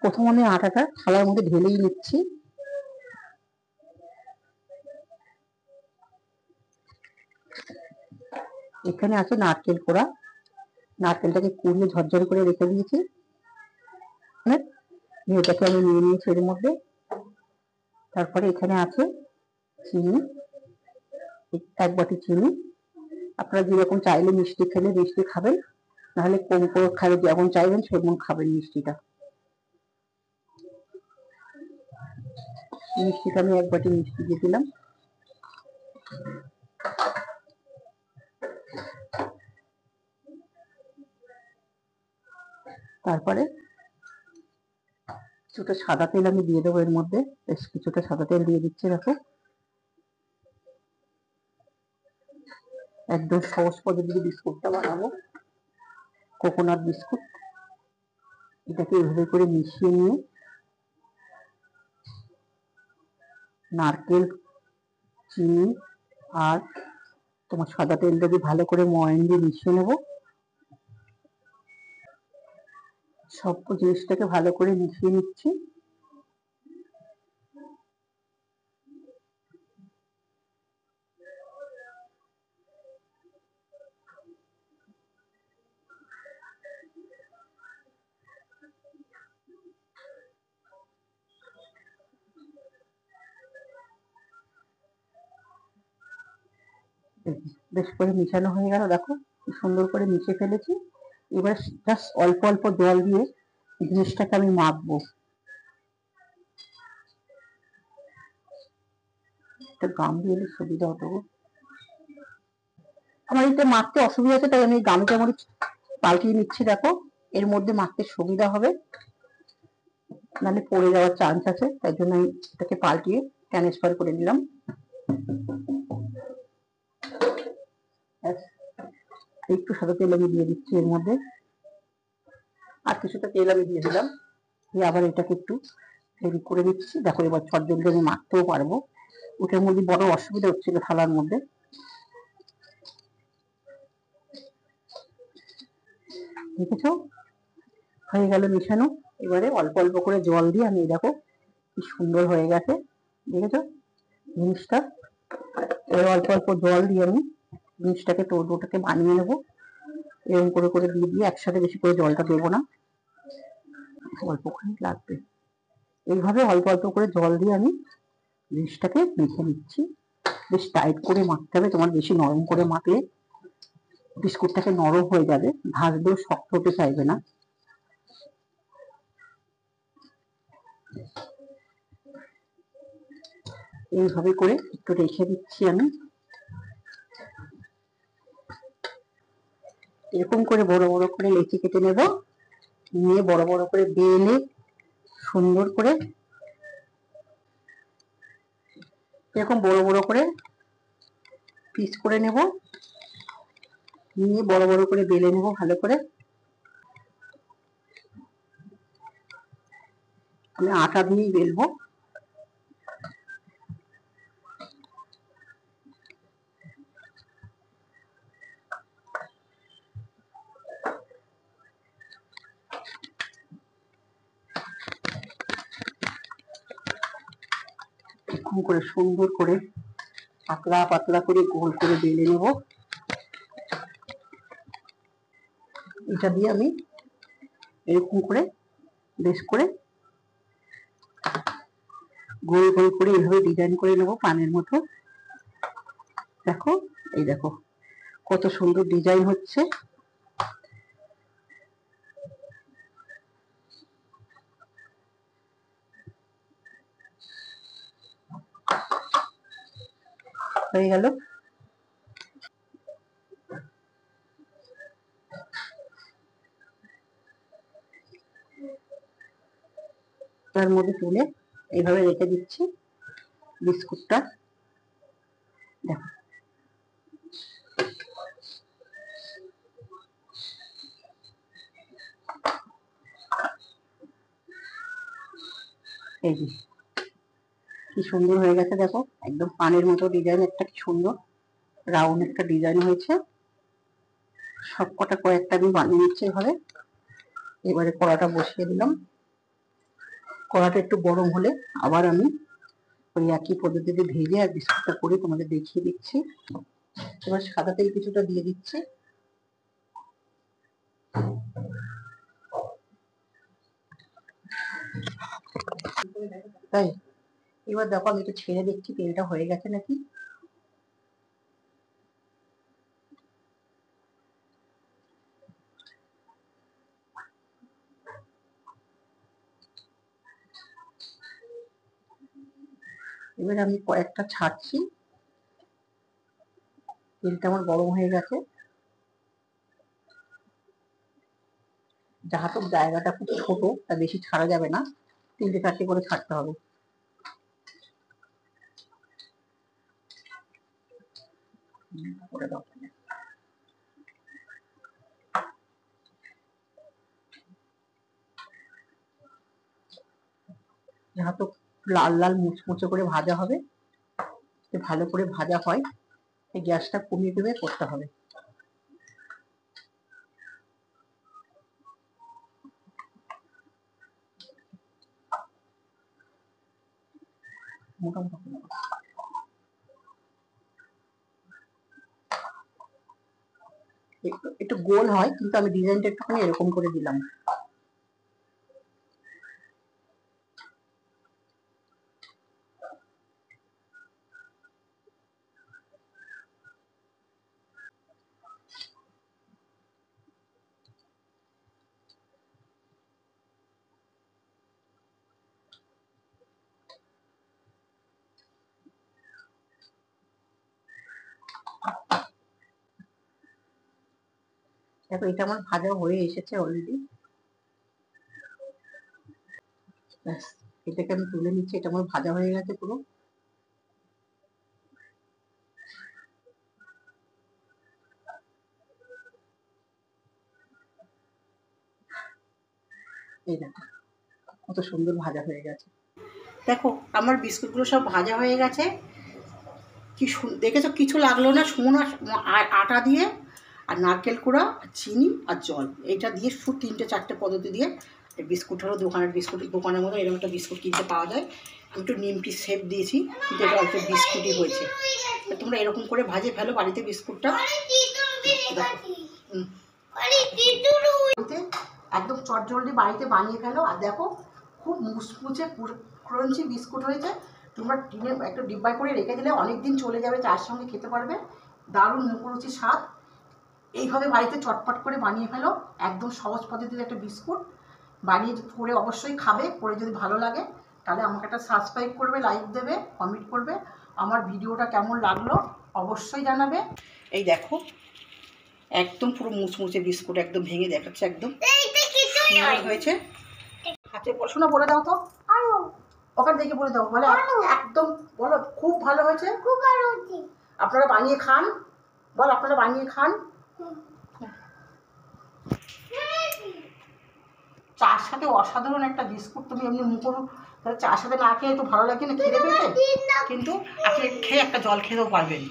প্রথম আমি আটাটা থালার মধ্যে ঢেলেই নিচ্ছি। এখানে আছে নারকেল কোড়া, নারকেলটাকে কুড়িয়ে ঝরঝর করে রেখে দিয়েছি। এটাকে আমি নিয়ে নিয়েছি এর মধ্যে। তারপরে এখানে আছে চিনি, 1 বাটি চিনি। আপনারা যেরকম চাইলে মিষ্টি খেলে মিষ্টি খাবেন, নাহলে কম করে খাবে, যেমন চাইবেন সেমন খাবেন মিষ্টিটা। মিষ্টিটা আমি 1 বাটি মিষ্টি দিয়ে দিলাম। তারপরে কিছুটা সাদা তেল আমি দিয়ে দেবো এর মধ্যে। বেশ কিছুটা সাদা তেল দিয়ে দিচ্ছি। দেখো, একদম সহজ পদ্ধতিতে বিস্কুটটা বানাবো, কোকোনাট বিস্কুট। এটাকে এভাবে করে মিশিয়ে নিয়ে নারকেল, চিনি আর তোমার সাদা তেলটা দিয়ে ভালো করে ময়ান দিয়ে মিশিয়ে নেব। সব জিনিসটাকে ভালো করে মিশিয়ে নিচ্ছি। বেশ করে মিশানো হয়ে গেল। দেখো কি সুন্দর করে মিশে ফেলেছি। এবার জাস্ট অল্প অল্প জল দিয়ে জিনিসটাকে আমি মাখবো। একটা গাম দিয়ে সুবিধা হতো। আমার এটা মাখতে অসুবিধা আছে, তাই আমি গামটা আমার পাল্টিয়ে নিচ্ছি। দেখো, এর মধ্যে মাখতে সুবিধা হবে, নাহলে পড়ে যাওয়ার চান্স আছে, তাই জন্য আমি এটাকে পাল্টিয়ে ট্রান্সফার করে নিলাম। একটু সাদা তেল আমি দিয়ে দিচ্ছি এর মধ্যে, আর কিছুটা তেল আমি দিয়ে দিলাম। দিয়ে আবার এটাকে একটু হেভি করে দিচ্ছি। দেখো, এবার ঝরঝরে আমি মাখতেও পারবো। ওটার মধ্যে বড় অসুবিধা হচ্ছিল থালার মধ্যে। দেখেছো, হয়ে গেল মেশানো। এবারে অল্প অল্প করে জল দিয়ে আমি, দেখো কি সুন্দর হয়ে গেছে, দেখেছো জিনিসটা। এবার অল্প অল্প জল দিয়ে আমি জিনিসটাকে ডোটাকে বানিয়ে নেবো। এরকম করে করে দিয়ে দিয়ে একসাথে বেশি করে জলটা দেবো না, অল্পখানি লাগবে। এইভাবে অল্প অল্প করে জল দিয়ে আমি জিনিসটাকে মেখে নিচ্ছি। বেশ টাইট করে মাখতে হবে, তোমার বেশি নরম করে মাখলে বিস্কুটটাকে নরম হয়ে যাবে, ভাজলেও শক্ত হতে চাইবে না। এইভাবে করে একটু রেখে দিচ্ছি আমি। এরকম করে বড় বড় করে লেচি কেটে নেব, নিয়ে বড় বড় করে বেলে সুন্দর করে এরকম বড় বড় করে পিস করে নেব, নিয়ে বড় বড় করে বেলে নেব ভালো করে। আমি আটা দিয়েই বেলবো। এরকম করে সুন্দর করে পাতলা পাতলা করে গোল করে বেলে নেব। এটা দিয়ে আমি এরকম করে বেশ করে গোল গোল করে এইভাবে ডিজাইন করে নেব পানের মতো। দেখো, এই দেখো কত সুন্দর ডিজাইন হচ্ছে। হয়ে গেল। তার মধ্যে তুলে এইভাবে রেখে দিচ্ছি বিস্কুটটা। দেখো, এই যে কি সুন্দর হয়ে গেছে। দেখো, একদম পানের মতো ডিজাইন, একটা কি সুন্দর রাউন্ড একটা ডিজাইন হয়েছে। সব কটা কয়েকটা আমি বানিয়ে নিচ্ছি এভাবে। এবারে কড়াটা বসিয়ে দিলাম। কড়াটা একটু গরম হলে আবার আমি ওই একই পদ্ধতিতে ভেজে আর বিস্কুটটা করে তোমাদের দেখিয়ে দিচ্ছি। এবার সাদা তেল কিছুটা দিয়ে দিচ্ছি। তাই এবার দেখো আমি একটু ছেড়ে দেখছি তেলটা হয়ে গেছে নাকি। এবার আমি কয়েকটা ছাড়ছি, তেলটা আমার গরম হয়ে গেছে। যাহাতো জায়গাটা খুব ছোট, তা বেশি ছাড়া যাবে না, 3-4টে করে ছাড়তে হবে। যাহাতো লাল লাল মুচমুচে করে ভাজা হবে, ভালো করে ভাজা হয়, এই গ্যাসটা কমিয়ে দেবে করতে হবে। মোটামুটি একটু গোল হয়, কিন্তু আমি ডিজাইনটা একটুখানি এরকম করে দিলাম। দেখো এটা আমার ভাজা হয়ে এসেছে অলরেডি। ব্যাস, এটাকে আমি তুলে নিচ্ছি, এটা আমার ভাজা হয়ে গেছে পুরো। এই দেখো কত সুন্দর ভাজা হয়ে গেছে। দেখো আমার বিস্কুটগুলো সব ভাজা হয়ে গেছে। কি দেখেছো, কিছু লাগলো না, শুকনো আটা দিয়ে আর নারকেল কুড়া আর চিনি আর জল, এটা দিয়ে শুধু 3-4টে পদ্ধতি দিয়ে বিস্কুট হলো। দোকানের মতো এরকম একটা বিস্কুট কিনতে পাওয়া যায়। আমি একটু নিমকি শেপ দিয়েছি, কিন্তু এটা অল্প বিস্কুটই হয়েছে। তোমরা এরকম করে ভাজে ফেলো বাড়িতে বিস্কুটটা। একদম চটজলদি বাড়িতে বানিয়ে ফেলো। আর দেখো খুব মুচমুচে ক্রাঞ্চি বিস্কুট হয়েছে। তোমরা টিনে একটু ডিব্বায় করে রেখে দিলে অনেক দিন চলে যাবে, চায়ের সঙ্গে খেতে পারবে, দারুণ মুখরুচি স্বাদ। এইভাবে বাড়িতে চটপট করে বানিয়ে ফেলো, একদম সহজ পদ্ধতিতে একটা বিস্কুট বানিয়ে করে অবশ্যই খাবে। করে যদি ভালো লাগে তাহলে আমাকে একটা সাবস্ক্রাইব করবে, লাইক দেবে, কমেন্ট করবে। আমার ভিডিওটা কেমন লাগলো অবশ্যই জানাবে। এই দেখো একদম পুরো মুচমুচে বিস্কুট, একদম ভেঙে দেখাচ্ছে, একদম হয়েছে। হাতে পড়াশোনা বলে দাও তো, ওখানে দেখে বলে দাও, বলে একদম বলো খুব ভালো হয়েছে, খুব ভালো হয়েছে। আপনারা বানিয়ে খান, বল আপনারা বানিয়ে খান। চার সাথে অসাধারণ একটা বিস্কুট। তুমি এমনি মুখো চার সাথে না খেয়ে একটু ভালো লাগে না, খেতে পেয়েছে, কিন্তু আপনি খেয়ে একটা জল খেতেও পারবেন।